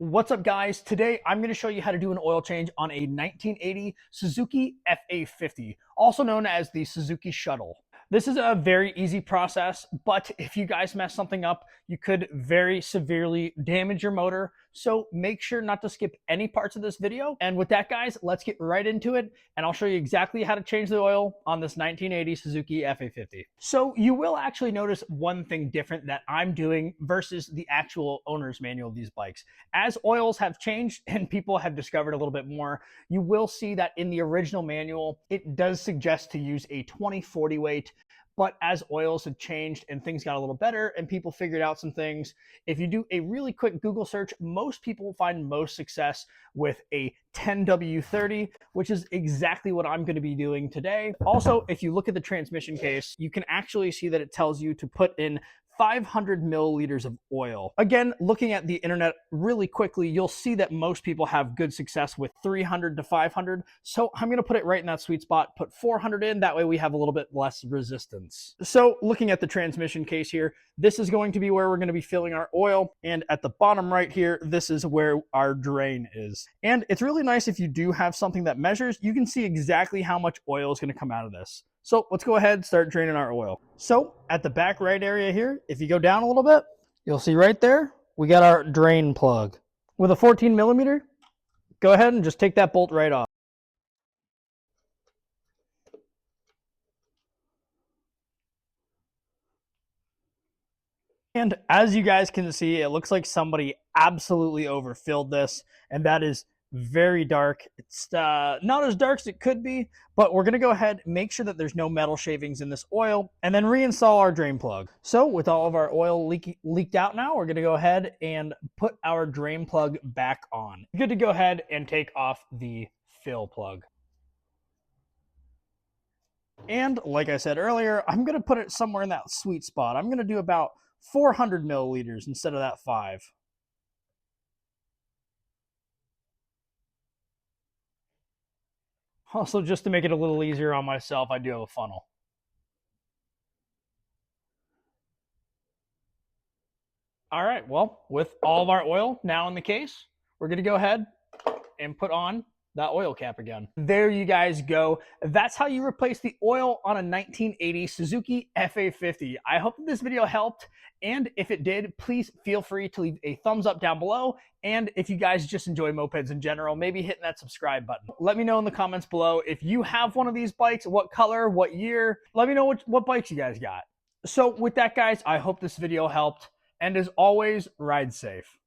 What's up, guys? Today I'm going to show you how to do an oil change on a 1980 Suzuki FA50, also known as the Suzuki Shuttle. This is a very easy process, but if you guys mess something up, you could very severely damage your motor. So make sure not to skip any parts of this video. And with that, guys, let's get right into it. And I'll show you exactly how to change the oil on this 1980 Suzuki FA50. So you will actually notice one thing different that I'm doing versus the actual owner's manual of these bikes. As oils have changed and people have discovered a little bit more, you will see that in the original manual, it does suggest to use a 20/40 weight. But as oils have changed and things got a little better and people figured out some things, if you do a really quick Google search, most people find most success with a 10W30, which is exactly what I'm going to be doing today. Also, if you look at the transmission case, you can actually see that it tells you to put in 500 milliliters of oil. Again, looking at the internet really quickly, you'll see that most people have good success with 300 to 500. So I'm going to put it right in that sweet spot, put 400 in. That way we have a little bit less resistance. So looking at the transmission case here, this is going to be where we're going to be filling our oil. And at the bottom right here, this is where our drain is. And it's really nice if you do have something that measures, you can see exactly how much oil is going to come out of this. So let's go ahead and start draining our oil. So at the back right area here, if you go down a little bit, you'll see right there, we got our drain plug. With a 14 millimeter, go ahead and just take that bolt right off. And as you guys can see, it looks like somebody absolutely overfilled this, and that is very dark. It's not as dark as it could be, but we're going to go ahead and make sure that there's no metal shavings in this oil and then reinstall our drain plug. So with all of our oil leaked out now, we're going to go ahead and put our drain plug back on. Good to go ahead and take off the fill plug. And like I said earlier, I'm going to put it somewhere in that sweet spot. I'm going to do about 400 milliliters instead of that 5. Also, just to make it a little easier on myself, I do have a funnel. All right, well, with all of our oil now in the case, we're going to go ahead and put on that oil cap again. There you guys go. That's how you replace the oil on a 1980 Suzuki FA50. I hope that this video helped, and if it did, please feel free to leave a thumbs up down below. And if you guys just enjoy mopeds in general, maybe hitting that subscribe button. Let me know in the comments below if you have one of these bikes, what color, what year. Let me know what bikes you guys got. So with that, guys, I hope this video helped. And as always, ride safe.